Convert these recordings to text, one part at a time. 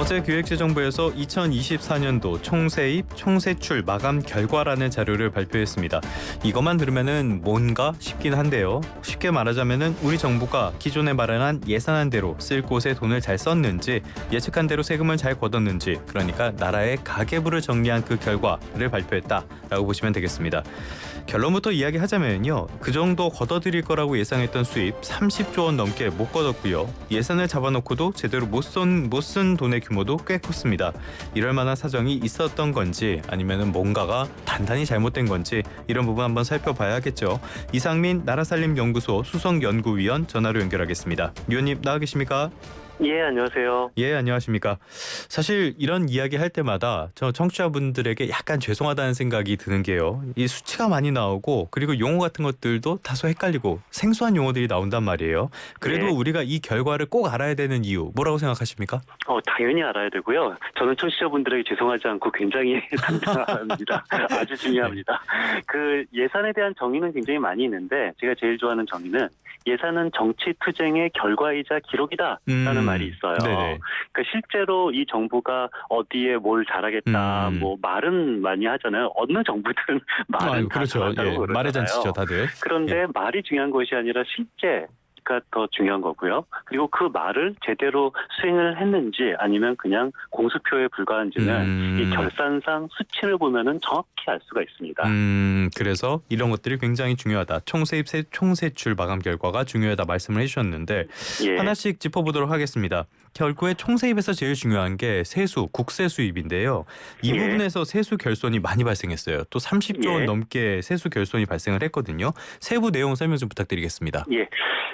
어제 기획재정부에서 2024년도 총세입, 총세출 마감 결과라는 자료를 발표했습니다. 이것만 들으면은 뭔가 싶긴 한데요. 쉽게 말하자면은 우리 정부가 기존에 마련한 예산한 대로 쓸 곳에 돈을 잘 썼는지, 예측한 대로 세금을 잘 걷었는지, 그러니까 나라의 가계부를 정리한 그 결과를 발표했다라고 보시면 되겠습니다. 결론부터 이야기하자면요. 그 정도 걷어들일 거라고 예상했던 수입 30조 원 넘게 못 걷었고요. 예산을 잡아놓고도 제대로 못 쓴 돈의 규모도 꽤 컸습니다. 이럴 만한 사정이 있었던 건지 아니면 뭔가가 단단히 잘못된 건지 이런 부분 한번 살펴봐야겠죠. 이상민 나라살림연구소 수석연구위원 전화로 연결하겠습니다. 위원님 나와 계십니까? 예, 안녕하세요. 예, 안녕하십니까. 사실 이런 이야기 할 때마다 저 청취자분들에게 약간 죄송하다는 생각이 드는 게요. 이 수치가 많이 나오고 그리고 용어 같은 것들도 다소 헷갈리고 생소한 용어들이 나온단 말이에요. 그래도 네. 우리가 이 결과를 꼭 알아야 되는 이유 뭐라고 생각하십니까? 당연히 알아야 되고요. 저는 청취자분들에게 죄송하지 않고 굉장히 당당합니다. 아주 중요합니다. 그 예산에 대한 정의는 굉장히 많이 있는데 제가 제일 좋아하는 정의는 예산은 정치 투쟁의 결과이자 기록이다라는 말이 있어요. 네네. 그러니까 실제로 이 정부가 어디에 뭘 잘하겠다, 뭐 말은 많이 하잖아요. 어느 정부든 말은 다 그렇죠. 잘한다고 예, 그러잖아요. 말의 잔치죠, 다들. 그런데 말이 중요한 것이 아니라 실제가 더 중요한 거고요. 그리고 그 말을 제대로 수행을 했는지 아니면 그냥 공수표에 불과한지는 이 결산상 수치를 보면은 정확히 알 수가 있습니다. 그래서 이런 것들이 굉장히 중요하다. 총세입, 총세출 마감 결과가 중요하다 말씀을 해주셨는데 예. 하나씩 짚어보도록 하겠습니다. 결국에 총세입에서 제일 중요한 게 세수, 국세 수입인데요. 이 예. 부분에서 세수 결손이 많이 발생했어요. 또 30조 원 예. 넘게 세수 결손이 발생을 했거든요. 세부 내용 설명 좀 부탁드리겠습니다. 예.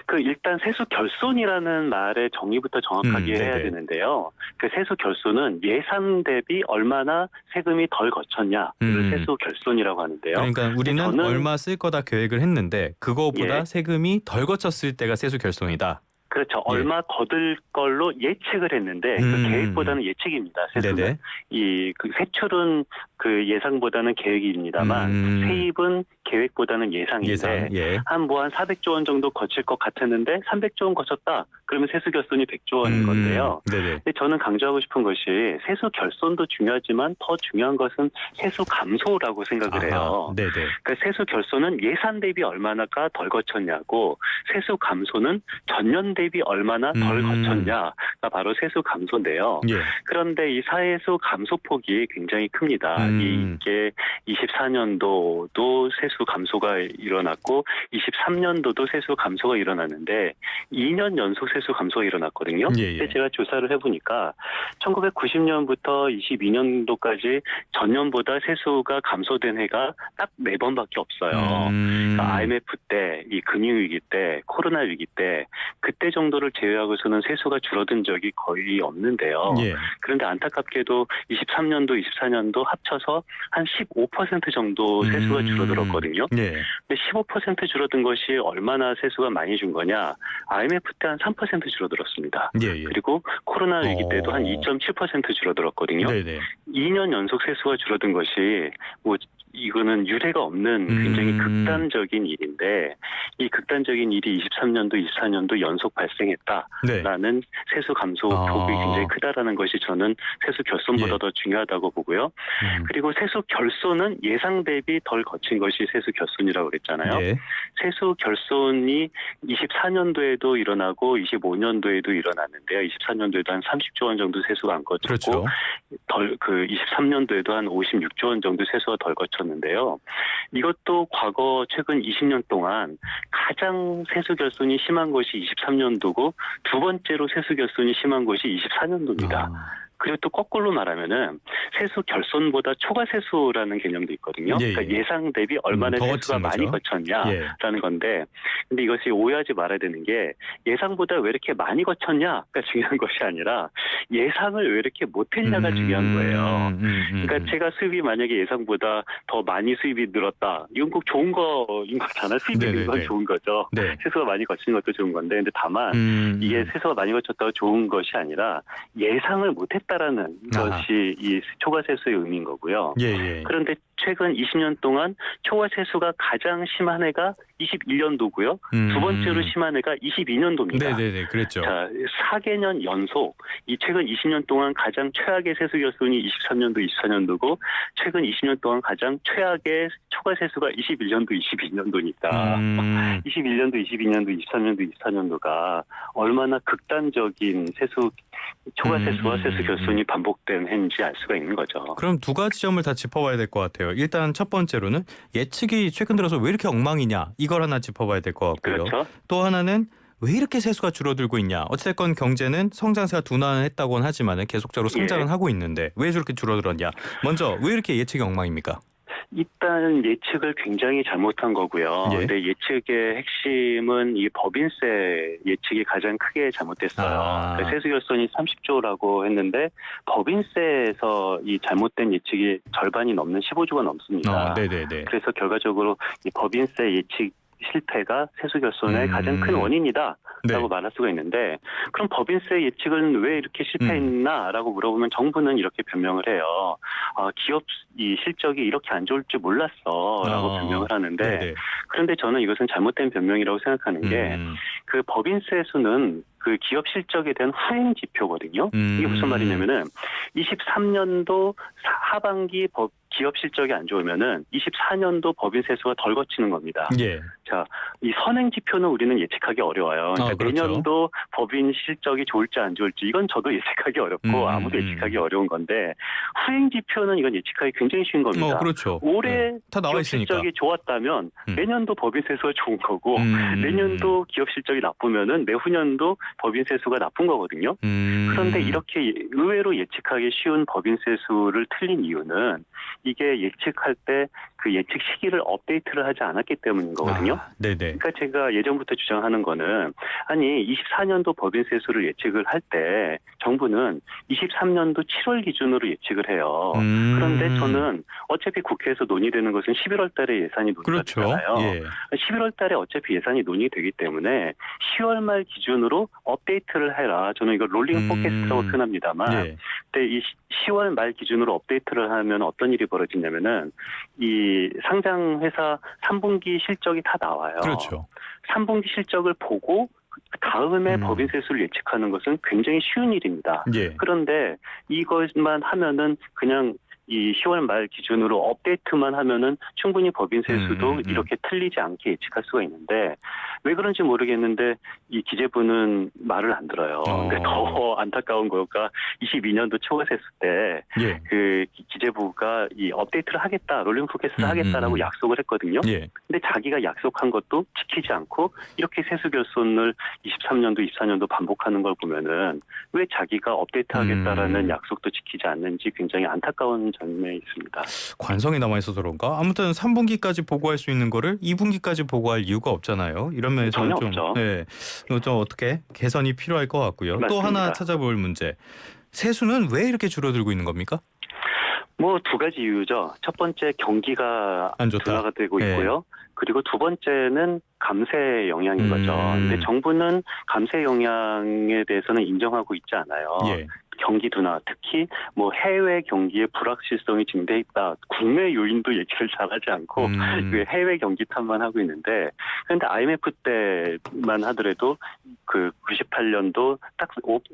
그 일단 세수 결손이라는 말의 정의부터 정확하게 해야 네네. 되는데요. 그 세수 결손은 예산 대비 얼마나 세금이 덜 거쳤냐를 세수 결손이라고 하는데요. 그러니까 우리는 저는 얼마 쓸 거다 계획을 했는데 그거보다 예. 세금이 덜 거쳤을 때가 세수 결손이다. 그렇죠. 예. 얼마 거둘 걸로 예측을 했는데 그 계획보다는 예측입니다. 세수는. 네네. 그 세출은 그 예상보다는 계획입니다만 세입은 계획보다는 예상인데 예상. 예. 한 400조 원 정도 거칠 것 같았는데 300조 원 거쳤다. 그러면 세수 결손이 100조 원인 건데요. 네네. 근데 저는 강조하고 싶은 것이 세수 결손도 중요하지만 더 중요한 것은 세수 감소라고 생각을 해요. 네네. 그러니까 세수 결손은 예산 대비 얼마나가 덜 거쳤냐고 세수 감소는 전년 대비 얼마나 덜 거쳤냐가 바로 세수 감소인데요. 예. 그런데 이 사회수 감소폭이 굉장히 큽니다. 이게 24년도도 세수 감소가 일어났고 23년도도 세수 감소가 일어났는데 2년 연속 세수 감소가 일어났거든요. 예. 근데 제가 조사를 해보니까 1990년부터 22년도까지 전년보다 세수가 감소된 해가 딱 4번밖에 없어요. 그러니까 IMF 때, 이 금융위기 때, 코로나 위기 때 그때 정도를 제외하고서는 세수가 줄어든 적이 거의 없는데요. 예. 그런데 안타깝게도 23년도, 24년도 합쳐서 한 15% 정도 세수가 줄어들었거든요. 예. 근데 15% 줄어든 것이 얼마나 세수가 많이 준 거냐? IMF 때 한 3% 줄어들었습니다. 예. 그리고 코로나 위기 때도 한 2.7% 줄어들었거든요. 네네. 2년 연속 세수가 줄어든 것이 이거는 유례가 없는 굉장히 극단적인 일인데 이 극단적인 일이 23년도, 24년도 연속 발생했다라는 네. 세수 감소 폭이 굉장히 크다라는 것이 저는 세수 결손보다 예. 더 중요하다고 보고요. 그리고 세수 결손은 예상 대비 덜 거친 것이 세수 결손이라고 그랬잖아요. 예. 세수 결손이 24년도에도 일어나고 25년도에도 일어났는데요. 24년도에도 한 30조 원 정도 세수가 안 거쳤고 그렇죠. 23년도에도 한 56조 원 정도 세수가 덜 거쳤는데요. 이것도 과거 최근 20년 동안 가장 세수 결손이 심한 것이 23년도고 두 번째로 세수 결손이 심한 것이 24년도입니다. 그리고 또 거꾸로 말하면은 세수 결손보다 초과 세수라는 개념도 있거든요. 예. 그러니까 예상 대비 얼마나 더 세수가 거친 많이 거죠. 거쳤냐라는 건데, 근데 이것이 오해하지 말아야 되는 게 예상보다 왜 이렇게 많이 거쳤냐가 중요한 것이 아니라 예상을 왜 이렇게 못했냐가 중요한 거예요. 그러니까 제가 수입이 만약에 예상보다 더 많이 수입이 늘었다, 이건 꼭 좋은 거인 거잖아요. 수입이 는 건 좋은 거죠. 네. 세수가 많이 거친 것도 좋은 건데, 근데 다만 이게 세수가 많이 거쳤다고 좋은 것이 아니라 예상을 못했다라는 것이 이 초과 세수의 의미인 거고요. 예. 그런데 최근 20년 동안 초과 세수가 가장 심한 해가 21년도고요. 두 번째로 심한 해가 22년도입니다. 네네네, 그랬죠. 자, 4개년 연속 이 최근 20년 동안 가장 최악의 세수 결손이 23년도, 24년도고 최근 20년 동안 가장 최악의 초과 세수가 21년도, 22년도니까 21년도, 22년도, 23년도, 24년도가 얼마나 극단적인 초과 세수와 세수 결손이 반복된 해인지 알 수가 있는 거죠. 그럼 두 가지 점을 다 짚어봐야 될 것 같아요. 일단 첫 번째로는 예측이 최근 들어서 왜 이렇게 엉망이냐, 이걸 하나 짚어봐야 될 것 같고요. 그렇죠. 또 하나는 왜 이렇게 세수가 줄어들고 있냐. 어쨌든 경제는 성장세가 둔화는 했다고는 하지만 계속적으로 성장은 하고 있는데 왜 저렇게 줄어들었냐. 먼저 왜 이렇게 예측이 엉망입니까? 일단 예측을 굉장히 잘못한 거고요. 예. 근데 예측의 핵심은 이 법인세 예측이 가장 크게 잘못됐어요. 그러니까 세수 결손이 30조라고 했는데 법인세에서 이 잘못된 예측이 절반이 넘는 15조가 넘습니다. 네네네. 그래서 결과적으로 이 법인세 예측 실패가 세수 결손의 가장 큰 원인이다. 라고 말할 수가 있는데 그럼 법인세 예측은 왜 이렇게 실패했나라고 물어보면 정부는 이렇게 변명을 해요. 기업 이 실적이 이렇게 안 좋을 줄 몰랐어라고 변명을 하는데 네네. 그런데 저는 이것은 잘못된 변명이라고 생각하는 게 그 법인세 수는 그 기업 실적에 대한 후행 지표거든요. 이게 무슨 말이냐면은 23년도 하반기 기업 실적이 안 좋으면은 24년도 법인세 수가 덜 거치는 겁니다. 예. 자, 이 선행 지표는 우리는 예측하기 어려워요. 그러니까 그렇죠. 내년도 법인 실적이 좋을지 안 좋을지 이건 저도 예측하기 어렵고 아무도 예측하기 어려운 건데 후행 지표는 이건 예측하기 굉장히 쉬운 겁니다. 그렇죠. 올해 다 나와 기업 있으니까. 실적이 좋았다면 내년도 법인세 수가 좋은 거고 내년도 기업 실적이 나쁘면은 내후년도 법인세 수가 나쁜 거거든요. 그런데 이렇게 의외로 예측하기 쉬운 법인세 수를 틀린 이유는 이게 예측할 때 그 예측 시기를 업데이트를 하지 않았기 때문인 거거든요. 네네. 그러니까 제가 예전부터 주장하는 거는 아니 24년도 법인세 수를 예측을 할 때 정부는 23년도 7월 기준으로 예측을 해요. 그런데 저는 어차피 국회에서 논의되는 것은 11월 달에 예산이 논의가 되잖아요. 예. 11월 달에 어차피 예산이 논의되기 때문에 10월 말 기준으로 업데이트를 해라. 저는 이거 롤링 포캐스트라고 표현합니다만 근데 이 10월 말 기준으로 업데이트를 하면 어떤 일이 벌어지냐면은 이 상장 회사 3분기 실적이 다 나와요. 그렇죠. 3분기 실적을 보고 다음에 법인세 수를 예측하는 것은 굉장히 쉬운 일입니다. 예. 그런데 이것만 하면은 그냥 이 10월 말 기준으로 업데이트만 하면은 충분히 법인세 수도 이렇게 틀리지 않게 예측할 수가 있는데 왜 그런지 모르겠는데 이 기재부는 말을 안 들어요. 근데 더 안타까운 거가 22년도 초과세수 때 그 기재부가 이 업데이트를 하겠다, 롤링 포캐스트를 하겠다라고 약속을 했거든요. 근데 자기가 약속한 것도 지키지 않고 이렇게 세수 결손을 23년도, 24년도 반복하는 걸 보면은 왜 자기가 업데이트하겠다라는 약속도 지키지 않는지 굉장히 안타까운 점에 있습니다. 관성이 남아있어서 그런가? 아무튼 3분기까지 보고할 수 있는 거를 2분기까지 보고할 이유가 없잖아요. 이런 면에서는 전혀 없죠. 좀 어떻게 개선이 필요할 것 같고요. 맞습니다. 또 하나 찾아볼 문제. 세수는 왜 이렇게 줄어들고 있는 겁니까? 뭐 두 가지 이유죠. 첫 번째 경기가 안 좋다. 둔화가 되고 있고요. 그리고 두 번째는 감세 영향인 거죠. 근데 정부는 감세 영향에 대해서는 인정하고 있지 않아요. 경기 둔화, 특히 뭐 해외 경기의 불확실성이 증대해 있다. 국내 요인도 얘기를 잘하지 않고 그 해외 경기 탓만 하고 있는데, 그런데 IMF 때만 하더라도 그 98년도 딱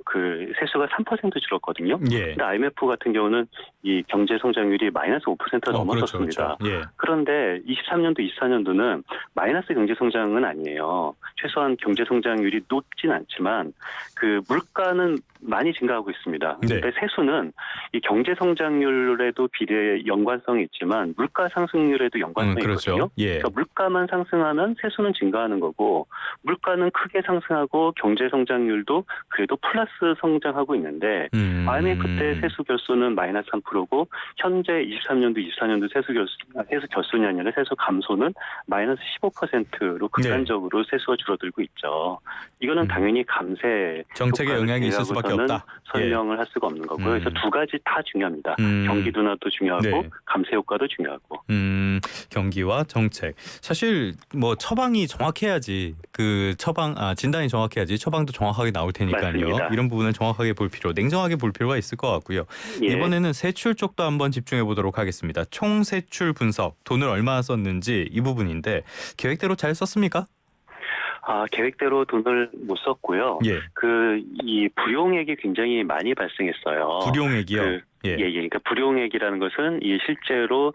그 세수가 3% 줄었거든요. 근데 IMF 같은 경우는 이 경제 성장률이 마이너스 5%가 넘었었습니다. 그렇죠. 그런데 23년도, 24년도는 마이너스 경제 성장은 아니에요. 최소한 경제 성장률이 높진 않지만 그 물가는 많이 증가하고 있습니다. 그런데 세수는 이 경제 성장률에도 비례 연관성이 있지만 물가 상승률에도 연관성이 있거든요. 그러니까 물가만 상승하면 세수는 증가하는 거고 물가는 크게 상승하고 경제 성장률도 그래도 플러스 성장하고 있는데 IMF 때 세수 결손은 마이너스 3%고 현재 23년도, 24년도 세수 결손이 아니라 세수 감소는 마이너스 15%로 극단적으로 세수가 줄어들고 있죠. 이거는 당연히 감세 정책의 영향이 있을 수밖에 정도로는 없다. 설명을 할 수가 없는 거고요. 그래서 두 가지 다 중요합니다. 경기 둔화도 중요하고 네. 감세 효과도 중요하고. 경기와 정책. 사실 뭐 처방이 정확해야지 진단이 정확해야지 처방도 정확하게 나올 테니까요. 맞습니다. 이런 부분을 정확하게 냉정하게 볼 필요가 있을 것 같고요. 예. 이번에는 세출 쪽도 한번 집중해 보도록 하겠습니다. 총 세출 분석, 돈을 얼마나 썼는지 이 부분인데 계획대로 잘 썼습니까? 계획대로 돈을 못 썼고요. 예. 이 불용액이 굉장히 많이 발생했어요. 불용액이요. 예. 그러니까 불용액이라는 것은 이 실제로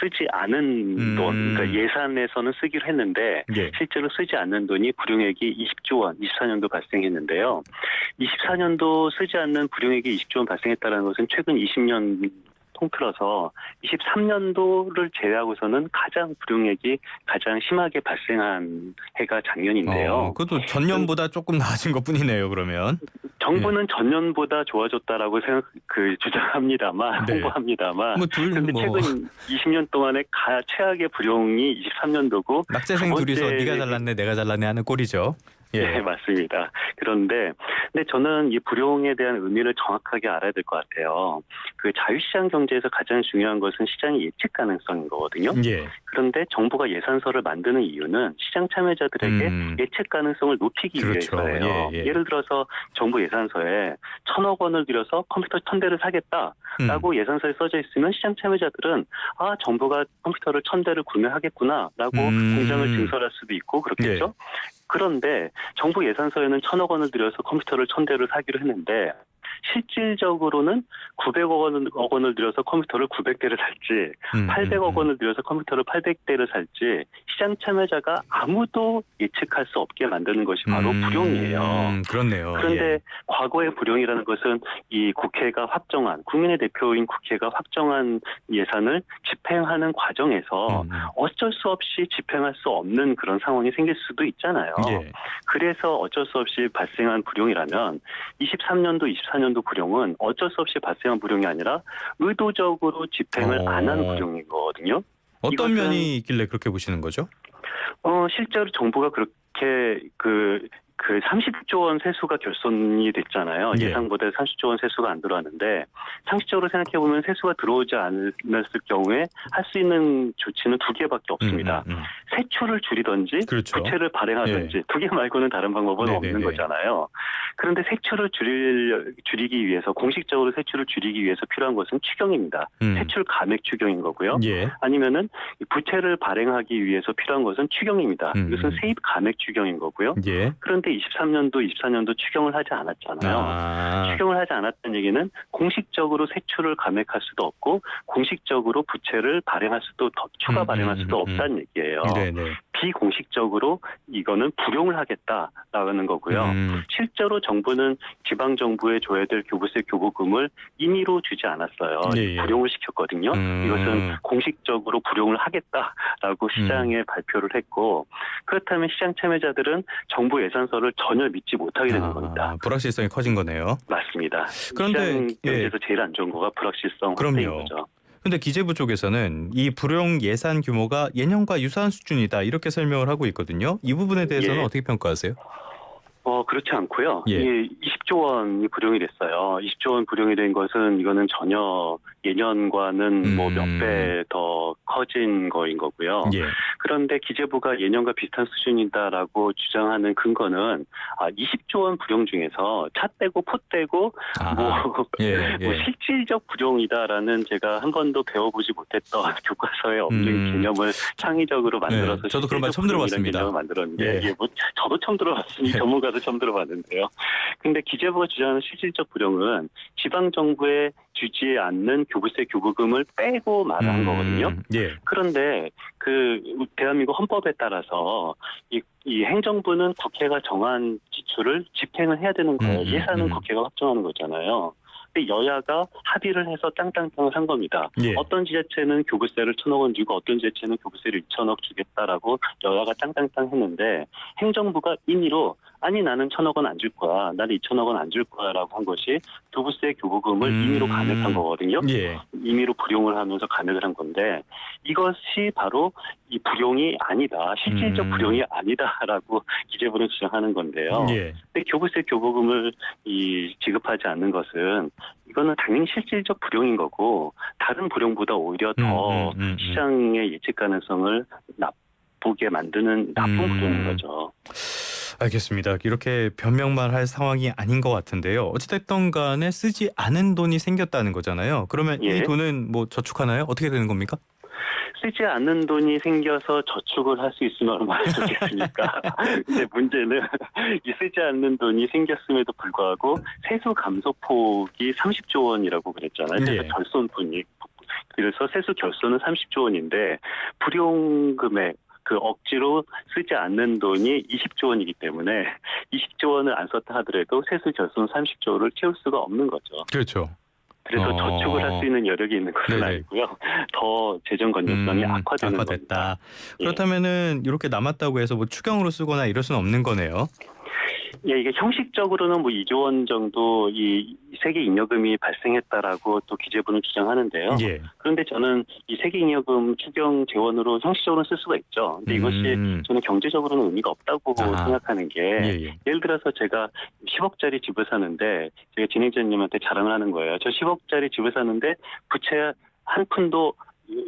쓰지 않은 돈, 그러니까 예산에서는 쓰기로 했는데 예. 실제로 쓰지 않는 돈이 불용액이 20조 원, 24년도 발생했는데요. 24년도 쓰지 않는 불용액이 20조 원 발생했다는 것은 최근 20년 통틀어서 23년도를 제외하고서는 불용액이 가장 심하게 발생한 해가 작년인데요. 그것도 전년보다 조금 나아진 것뿐이네요. 그러면 정부는 전년보다 좋아졌다라고 주장합니다만, 네. 홍보합니다만. 그런데 최근 20년 동안에 최악의 불용이 23년도고 낙제생 둘이서 네가 잘났네 내가 잘났네 하는 꼴이죠. 예. 네, 맞습니다. 근데 저는 이 불용에 대한 의미를 정확하게 알아야 될 것 같아요. 자유시장 경제에서 가장 중요한 것은 시장의 예측 가능성인 거거든요. 예. 그런데 정부가 예산서를 만드는 이유는 시장 참여자들에게 예측 가능성을 높이기 그렇죠. 위해서예요. 예. 예를 들어서 정부 예산서에 1,000억 원을 들여서 컴퓨터 1,000대를 사겠다라고 예산서에 써져 있으면 시장 참여자들은 정부가 컴퓨터를 1,000대를 구매하겠구나라고 공장을 증설할 수도 있고 그렇겠죠. 예. 그런데 정부 예산서에는 1,000억 원을 들여서 컴퓨터를 1,000대를 사기로 했는데 실질적으로는 900억 원을 들여서 컴퓨터를 900대를 살지 800억 원을 들여서 컴퓨터를 800대를 살지 시장 참여자가 아무도 예측할 수 없게 만드는 것이 바로 불용이에요. 그렇네요. 그런데 과거의 불용이라는 것은 이 국회가 확정한 국민의 대표인 국회가 확정한 예산을 집행하는 과정에서 어쩔 수 없이 집행할 수 없는 그런 상황이 생길 수도 있잖아요. 예. 그래서 어쩔 수 없이 발생한 불용이라면 23년도, 24년도 불용은 어쩔 수 없이 발생한 불용이 아니라 의도적으로 집행을 안 한 불용인 거거든요. 어떤 면이 있길래 그렇게 보시는 거죠? 실제로 정부가 그렇게 30조 원 세수가 결손이 됐잖아요. 예. 예상보다 30조 원 세수가 안 들어왔는데 상식적으로 생각해보면 세수가 들어오지 않았을 경우에 할 수 있는 조치는 두 개밖에 없습니다. 세출을 줄이든지 그렇죠. 부채를 발행하든지 두 개 말고는 다른 방법은 없는 거잖아요. 그런데 세출을 줄이기 위해서 공식적으로 세출을 줄이기 위해서 필요한 것은 추경입니다. 세출 감액 추경인 거고요. 예. 아니면은 부채를 발행하기 위해서 필요한 것은 추경입니다. 이것은 세입 감액 추경인 거고요. 예. 그런데 23년도, 24년도 추경을 하지 않았잖아요. 추경을 하지 않았다는 얘기는 공식적으로 세출을 감액할 수도 없고 공식적으로 부채를 발행할 수도 추가 발행할 수도 없다는 얘기예요. 네네. 비공식적으로 이거는 불용을 하겠다라는 거고요. 실제로 정부는 지방 정부에 줘야 될 교부세 교부금을 임의로 주지 않았어요. 예. 불용을 시켰거든요. 이것은 공식적으로 불용을 하겠다라고 시장에 발표를 했고 그렇다면 시장 참여자들은 정부 예산서를 전혀 믿지 못하게 되는 겁니다. 불확실성이 커진 거네요. 맞습니다. 그런데 시장 경제에서 제일 안 좋은 거가 불확실성 그럼요. 확대인 거죠. 그런데 기재부 쪽에서는 이 불용 예산 규모가 예년과 유사한 수준이다 이렇게 설명을 하고 있거든요. 이 부분에 대해서는 어떻게 평가하세요? 그렇지 않고요. 예. 20조 원이 불용이 됐어요. 20조 원 불용이 된 것은 이거는 전혀 예년과는 몇 배 더 커진 거인 거고요. 예. 그런데 기재부가 예년과 비슷한 수준이다라고 주장하는 근거는 20조 원 불용 중에서 차 떼고 포 떼고 실질적 불용이다라는 제가 한 번도 배워보지 못했던 교과서에 없는 개념을 창의적으로 만들어서 저도 그런 말 처음 들어봤습니다. 만들었는데 저도 처음 들어봤으니 전문가도 처음 들어봤는데요. 근데 기재부가 주장하는 실질적 불용은 지방 정부에 주지 않는 교부세 교부금을 빼고 말한 거거든요. 예. 그런데 대한민국 헌법에 따라서 이 행정부는 국회가 정한 지출을 집행을 해야 되는 거예요. 예산은 국회가 확정하는 거잖아요. 근데 여야가 합의를 해서 땅땅땅을 한 겁니다. 예. 어떤 지자체는 교부세를 1,000억 원 주고 어떤 지자체는 교부세를 2,000억 주겠다라고 여야가 땅땅땅 했는데 행정부가 임의로 아니 나는 1,000억 원 안 줄 거야. 나는 2,000억 원 안 줄 거야라고 한 것이 교부세 교부금을 임의로 감액한 거거든요. 예. 임의로 불용을 하면서 감액을 한 건데 이것이 바로 이 불용이 아니다. 실질적 불용이 아니다라고 기재부는 주장하는 건데요. 예. 근데 교부세 교부금을 지급하지 않는 것은 이거는 당연히 실질적 불용인 거고 다른 불용보다 오히려 더 시장의 예측 가능성을 나쁘게 만드는 나쁜 불용인 거죠. 알겠습니다. 이렇게 변명만 할 상황이 아닌 것 같은데요. 어찌됐든 간에 쓰지 않은 돈이 생겼다는 거잖아요. 그러면 예. 이 돈은 뭐 저축하나요? 어떻게 되는 겁니까? 쓰지 않는 돈이 생겨서 저축을 할 수 있으면 얼마나 좋겠습니까? 근데 문제는 이 쓰지 않는 돈이 생겼음에도 불구하고 세수 감소폭이 30조 원이라고 그랬잖아요. 그래서 예. 결손분이. 그래서 세수 결손은 30조 원인데 불용 금액 그 억지로 쓰지 않는 돈이 20조 원이기 때문에 20조 원을 안 썼다 하더라도 세수 결손 30조를 채울 수가 없는 거죠. 그렇죠. 그래서 저축을 할 수 있는 여력이 있는 것은 네네. 아니고요. 더 재정 건전성이 악화되는 악화됐다. 겁니다. 그렇다면은 이렇게 남았다고 해서 뭐 추경으로 쓰거나 이럴 수는 없는 거네요. 예, 이게 형식적으로는 뭐 2조 원 정도 이 세계잉여금이 발생했다라고 또 기재부는 주장하는데요. 예. 그런데 저는 이 세계잉여금 추경 재원으로 형식적으로는 쓸 수가 있죠. 근데 이것이 저는 경제적으로는 의미가 없다고 생각하는 게 예. 예를 들어서 제가 10억짜리 집을 사는데 제가 진행자님한테 자랑을 하는 거예요. 저 10억짜리 집을 사는데 부채 한 푼도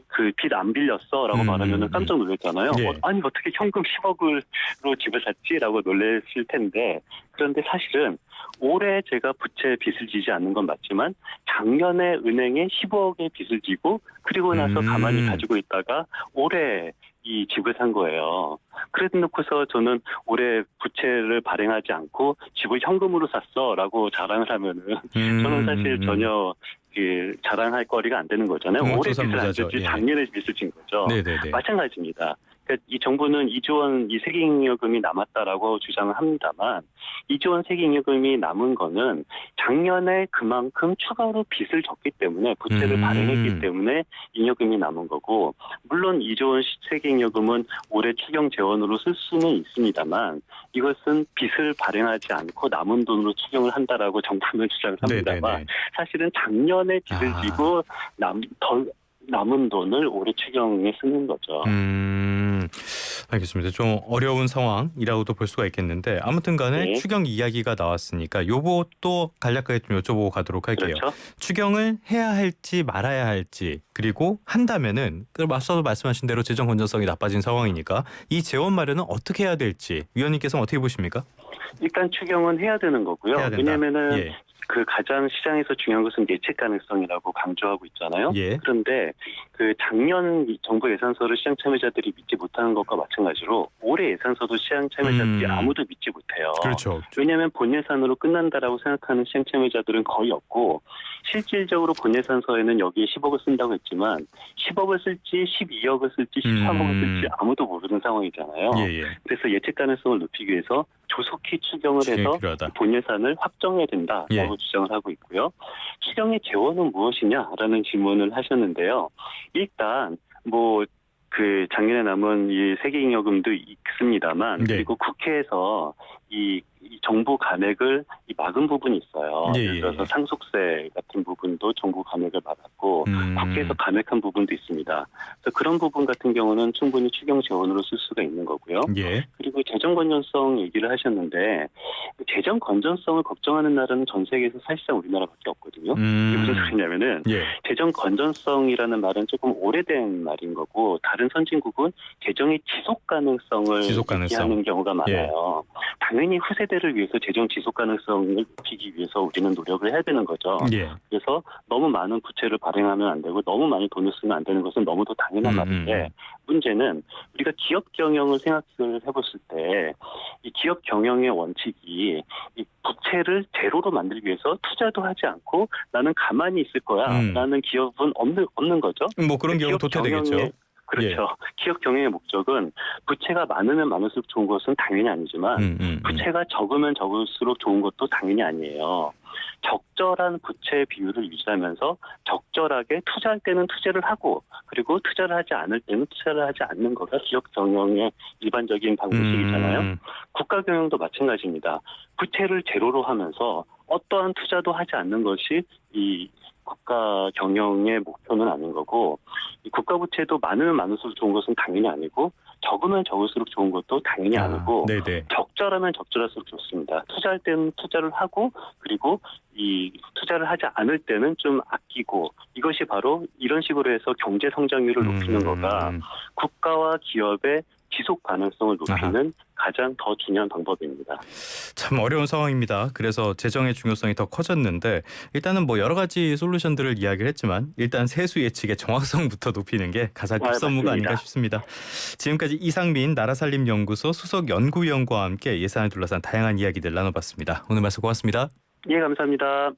그 빚 안 빌렸어라고 말하면은 깜짝 놀랐잖아요. 예. 아니 어떻게 현금 10억으로 집을 샀지라고 놀라실 텐데 그런데 사실은 올해 제가 부채 빚을 지지 않는 건 맞지만 작년에 은행에 15억의 빚을 지고 그리고 나서 가만히 가지고 있다가 올해 이 집을 산 거예요. 그래도 놓고서 저는 올해 부채를 발행하지 않고 집을 현금으로 샀어라고 자랑을 하면은 저는 사실 전혀 그 자랑할 거리가 안 되는 거잖아요. 올해 빚을 안 졌지 작년에 빚을 진 거죠. 네네네. 마찬가지입니다. 그러니까 이 정부는 2조 원 이 세계잉여금이 남았다라고 주장을 합니다만 2조 원 세계잉여금이 남은 거는 작년에 그만큼 추가로 빚을 졌기 때문에 부채를 발행했기 때문에 잉여금이 남은 거고 물론 2조 원 세계잉여금은 올해 추경 재원으로 쓸 수는 있습니다만 이것은 빚을 발행하지 않고 남은 돈으로 추경을 한다라고 정부는 주장을 합니다만 네네네. 사실은 작년에 빚을 지고 남은 돈을 올해 추경에 쓰는 거죠. 알겠습니다. 좀 어려운 상황이라고도 볼 수가 있겠는데 아무튼 간에 네. 추경 이야기가 나왔으니까 요것도 간략하게 좀 여쭤보고 가도록 할게요. 그렇죠. 추경을 해야 할지 말아야 할지 그리고 한다면은 앞서도 말씀하신 대로 재정 건전성이 나빠진 상황이니까 이 재원 마련은 어떻게 해야 될지 위원님께서는 어떻게 보십니까? 일단 추경은 해야 되는 거고요. 해야 된다. 왜냐하면은 예. 그 가장 시장에서 중요한 것은 예측 가능성이라고 강조하고 있잖아요. 예. 그런데 그 작년 정부 예산서를 시장 참여자들이 믿지 못하는 것과 마찬가지로 올해 예산서도 시장 참여자들이 아무도 믿지 못해요. 그렇죠. 왜냐하면 본 예산으로 끝난다라고 생각하는 시장 참여자들은 거의 없고 실질적으로 본 예산서에는 여기에 10억을 쓴다고 했지만 10억을 쓸지 12억을 쓸지 13억을 쓸지 아무도 모르는 상황이잖아요. 예. 그래서 예측 가능성을 높이기 위해서 조속히 추경을 해서 필요하다. 본 예산을 확정해야 된다라고 예. 주장을 하고 있고요. 추경의 재원은 무엇이냐라는 질문을 하셨는데요. 일단 그 작년에 남은 이 세계잉여금도 있습니다만 네. 그리고 국회에서 이 정부 감액을 막은 부분이 있어요. 예, 예를 들어서 예. 상속세 같은 부분도 정부 감액을 받았고 국회에서 감액한 부분도 있습니다. 그래서 그런 부분 같은 경우는 충분히 추경 재원으로 쓸 수가 있는 거고요. 예. 그리고 재정 건전성 얘기를 하셨는데 재정 건전성을 걱정하는 나라는 전 세계에서 사실상 우리나라밖에 없거든요. 이게 무슨 소리냐면은 예. 재정 건전성이라는 말은 조금 오래된 말인 거고 다른 선진국은 재정의 지속 가능성을 얘기하는 경우가 많아요. 당연히 후세대를 위해서 재정 지속 가능성을 높이기 위해서 우리는 노력을 해야 되는 거죠. 예. 그래서 너무 많은 부채를 발행하면 안 되고 너무 많이 돈을 쓰면 안 되는 것은 너무도 당연한 말인데 문제는 우리가 기업 경영을 생각을 해봤을 때 이 기업 경영의 원칙이 이 부채를 제로로 만들기 위해서 투자도 하지 않고 나는 가만히 있을 거야 라는 기업은 없는 거죠. 뭐 그런 경우 도태되겠죠. 그렇죠. 기업 경영의 목적은 부채가 많으면 많을수록 좋은 것은 당연히 아니지만 부채가 적으면 적을수록 좋은 것도 당연히 아니에요. 적절한 부채 비율을 유지하면서 적절하게 투자할 때는 투자를 하고 그리고 투자를 하지 않을 때는 투자를 하지 않는 거가 기업 경영의 일반적인 방식이잖아요. 국가 경영도 마찬가지입니다. 부채를 제로로 하면서 어떠한 투자도 하지 않는 것이 이 국가 경영의 목표는 아닌 거고, 이 국가 부채도 많으면 많을수록 좋은 것은 당연히 아니고, 적으면 적을수록 좋은 것도 당연히 아니고, 네네. 적절하면 적절할수록 좋습니다. 투자할 때는 투자를 하고, 그리고 이 투자를 하지 않을 때는 좀 아끼고, 이것이 바로 이런 식으로 해서 경제 성장률을 높이는 거가 국가와 기업의 지속 가능성을 높이는 가장 더 중요한 방법입니다. 참 어려운 상황입니다. 그래서 재정의 중요성이 더 커졌는데 일단은 뭐 여러 가지 솔루션들을 이야기를 했지만 일단 세수 예측의 정확성부터 높이는 게 가장 급선무가 아닌가 싶습니다. 지금까지 이상민 나라살림연구소 수석 연구위원과 함께 예산을 둘러싼 다양한 이야기들 나눠봤습니다. 오늘 말씀 고맙습니다. 예, 감사합니다.